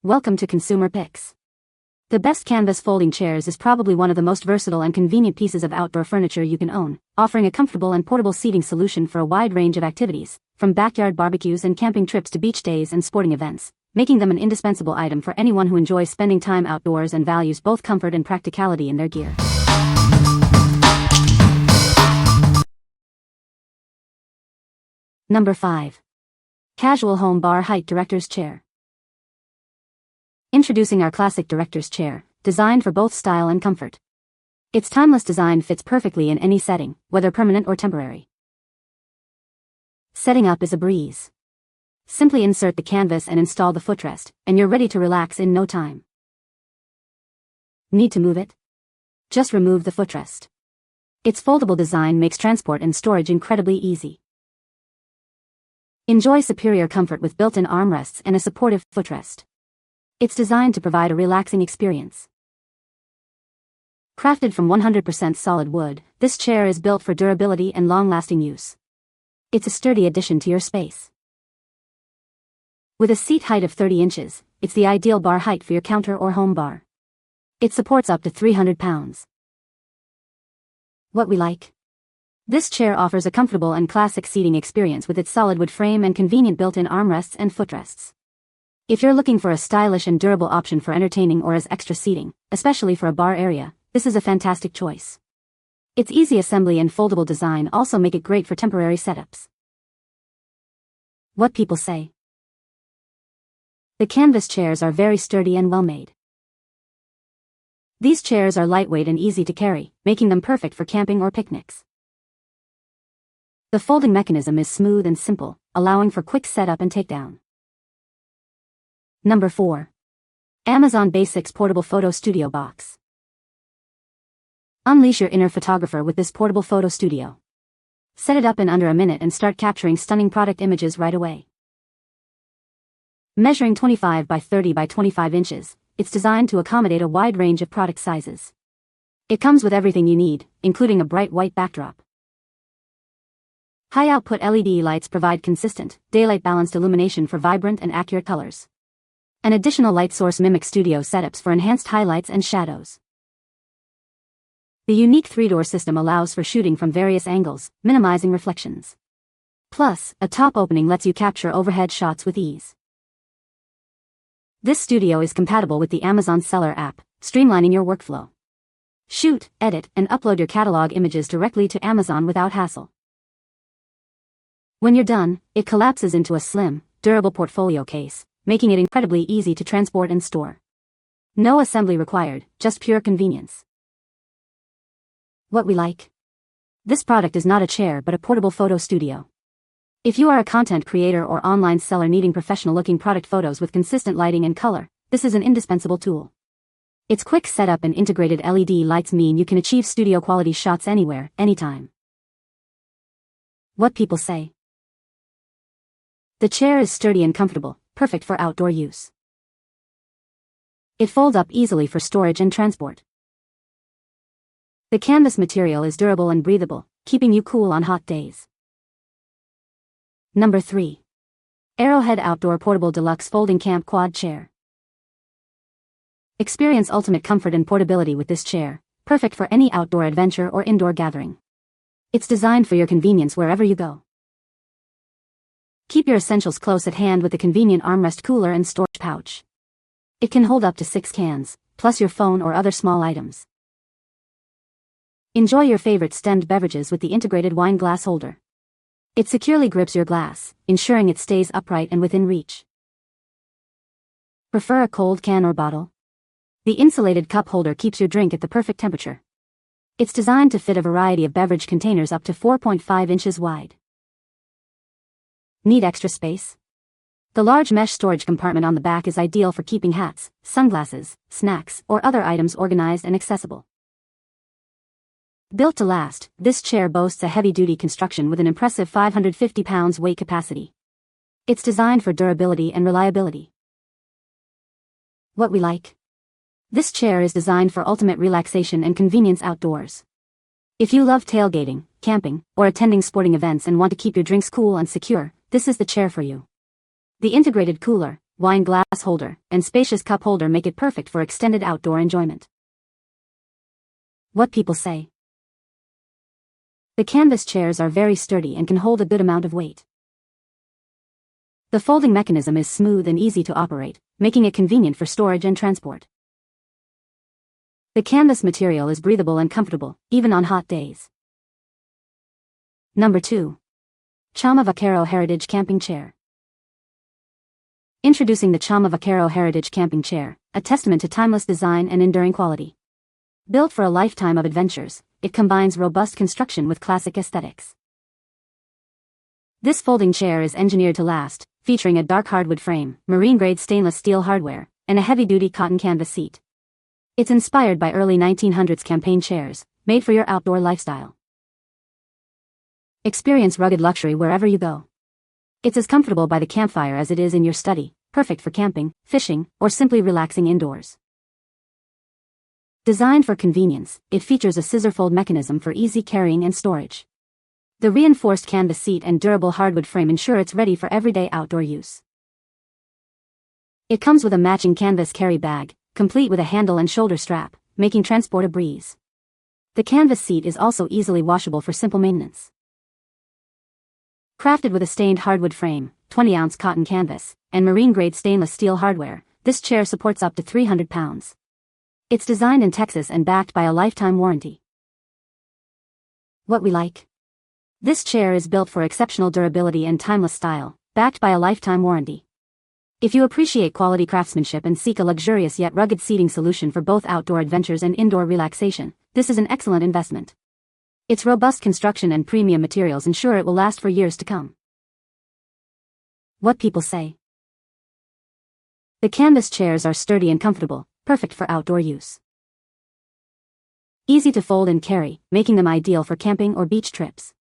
Welcome to Consumer Picks. The best canvas folding chairs is probably one of the most versatile and convenient pieces of outdoor furniture you can own, offering a comfortable and portable seating solution for a wide range of activities, from backyard barbecues and camping trips to beach days and sporting events, making them an indispensable item for anyone who enjoys spending time outdoors and values both comfort and practicality in their gear. Number 5. Casual Home Bar Height Director's Chair. Introducing our classic director's chair, designed for both style and comfort. Its timeless design fits perfectly in any setting, whether permanent or temporary. Setting up is a breeze. Simply insert the canvas and install the footrest, and you're ready to relax in no time. Need to move it? Just remove the footrest. Its foldable design makes transport and storage incredibly easy. Enjoy superior comfort with built-in armrests and a supportive footrest. It's designed to provide a relaxing experience. Crafted from 100% solid wood, this chair is built for durability and long-lasting use. It's a sturdy addition to your space. With a seat height of 30 inches, it's the ideal bar height for your counter or home bar. It supports up to 300 pounds. What we like? This chair offers a comfortable and classic seating experience with its solid wood frame and convenient built-in armrests and footrests. If you're looking for a stylish and durable option for entertaining or as extra seating, especially for a bar area, this is a fantastic choice. Its easy assembly and foldable design also make it great for temporary setups. What people say. The canvas chairs are very sturdy and well-made. These chairs are lightweight and easy to carry, making them perfect for camping or picnics. The folding mechanism is smooth and simple, allowing for quick setup and takedown. Number 4. Amazon Basics Portable Photo Studio Box. Unleash your inner photographer with this portable photo studio. Set it up in under a minute and start capturing stunning product images right away. Measuring 25 by 30 by 25 inches, it's designed to accommodate a wide range of product sizes. It comes with everything you need, including a bright white backdrop. High-output LED lights provide consistent, daylight-balanced illumination for vibrant and accurate colors. An additional light source mimics studio setups for enhanced highlights and shadows. The unique 3-door system allows for shooting from various angles, minimizing reflections. Plus, a top opening lets you capture overhead shots with ease. This studio is compatible with the Amazon Seller app, streamlining your workflow. Shoot, edit, and upload your catalog images directly to Amazon without hassle. When you're done, it collapses into a slim, durable portfolio case, making it incredibly easy to transport and store. No assembly required, just pure convenience. What we like? This product is not a chair but a portable photo studio. If you are a content creator or online seller needing professional-looking product photos with consistent lighting and color, this is an indispensable tool. Its quick setup and integrated LED lights mean you can achieve studio-quality shots anywhere, anytime. What people say? The chair is sturdy and comfortable, perfect for outdoor use. It folds up easily for storage and transport. The canvas material is durable and breathable, keeping you cool on hot days. Number 3. ARROWHEAD Outdoor Portable Deluxe Folding Camp Quad Chair. Experience ultimate comfort and portability with this chair, perfect for any outdoor adventure or indoor gathering. It's designed for your convenience wherever you go. Keep your essentials close at hand with a convenient armrest cooler and storage pouch. It can hold up to 6 cans, plus your phone or other small items. Enjoy your favorite stemmed beverages with the integrated wine glass holder. It securely grips your glass, ensuring it stays upright and within reach. Prefer a cold can or bottle? The insulated cup holder keeps your drink at the perfect temperature. It's designed to fit a variety of beverage containers up to 4.5 inches wide. Need extra space? The large mesh storage compartment on the back is ideal for keeping hats, sunglasses, snacks, or other items organized and accessible. Built to last, this chair boasts a heavy-duty construction with an impressive 550 pounds weight capacity. It's designed for durability and reliability. What we like? This chair is designed for ultimate relaxation and convenience outdoors. If you love tailgating, camping, or attending sporting events and want to keep your drinks cool and secure, this is the chair for you. The integrated cooler, wine glass holder, and spacious cup holder make it perfect for extended outdoor enjoyment. What people say. The canvas chairs are very sturdy and can hold a good amount of weight. The folding mechanism is smooth and easy to operate, making it convenient for storage and transport. The canvas material is breathable and comfortable, even on hot days. Number 2. CHAMA Vaquero Heritage Camping Chair. Introducing the CHAMA Vaquero Heritage Camping Chair, a testament to timeless design and enduring quality. Built for a lifetime of adventures, it combines robust construction with classic aesthetics. This folding chair is engineered to last, featuring a dark hardwood frame, marine-grade stainless steel hardware, and a heavy-duty cotton canvas seat. It's inspired by early 1900s campaign chairs, made for your outdoor lifestyle. Experience rugged luxury wherever you go. It's as comfortable by the campfire as it is in your study, perfect for camping, fishing, or simply relaxing indoors. Designed for convenience, it features a scissor fold mechanism for easy carrying and storage. The reinforced canvas seat and durable hardwood frame ensure it's ready for everyday outdoor use. It comes with a matching canvas carry bag, complete with a handle and shoulder strap, making transport a breeze. The canvas seat is also easily washable for simple maintenance. Crafted with a stained hardwood frame, 20-ounce cotton canvas, and marine-grade stainless steel hardware, this chair supports up to 300 pounds. It's designed in Texas and backed by a lifetime warranty. What we like. This chair is built for exceptional durability and timeless style, backed by a lifetime warranty. If you appreciate quality craftsmanship and seek a luxurious yet rugged seating solution for both outdoor adventures and indoor relaxation, this is an excellent investment. Its robust construction and premium materials ensure it will last for years to come. What people say. The canvas chairs are sturdy and comfortable, perfect for outdoor use. Easy to fold and carry, making them ideal for camping or beach trips.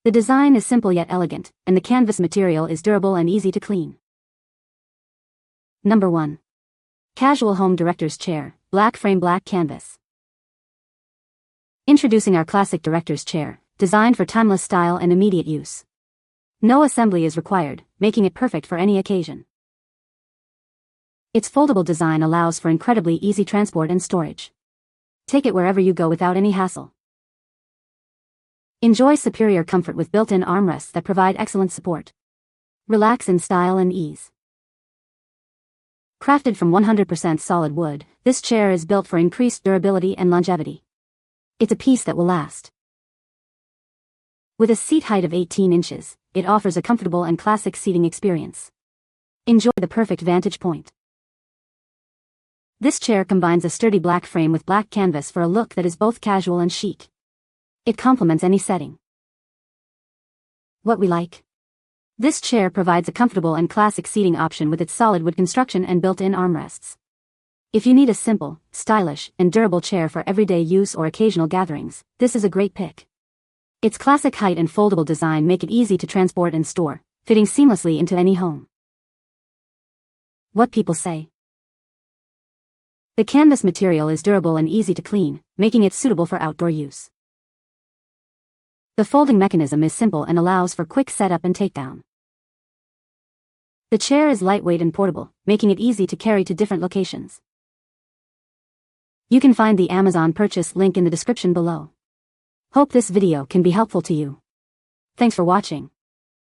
The design is simple yet elegant, and the canvas material is durable and easy to clean. Number 1. Casual Home Director's Chair, Black Frame Black Canvas. Introducing our classic director's chair, designed for timeless style and immediate use. No assembly is required, making it perfect for any occasion. Its foldable design allows for incredibly easy transport and storage. Take it wherever you go without any hassle. Enjoy superior comfort with built-in armrests that provide excellent support. Relax in style and ease. Crafted from 100% solid wood, this chair is built for increased durability and longevity. It's a piece that will last. With a seat height of 18 inches, it offers a comfortable and classic seating experience. Enjoy the perfect vantage point. This chair combines a sturdy black frame with black canvas for a look that is both casual and chic. It complements any setting. What we like. This chair provides a comfortable and classic seating option with its solid wood construction and built-in armrests. If you need a simple, stylish, and durable chair for everyday use or occasional gatherings, this is a great pick. Its classic height and foldable design make it easy to transport and store, fitting seamlessly into any home. What people say. The canvas material is durable and easy to clean, making it suitable for outdoor use. The folding mechanism is simple and allows for quick setup and takedown. The chair is lightweight and portable, making it easy to carry to different locations. You can find the Amazon purchase link in the description below. Hope this video can be helpful to you. Thanks for watching.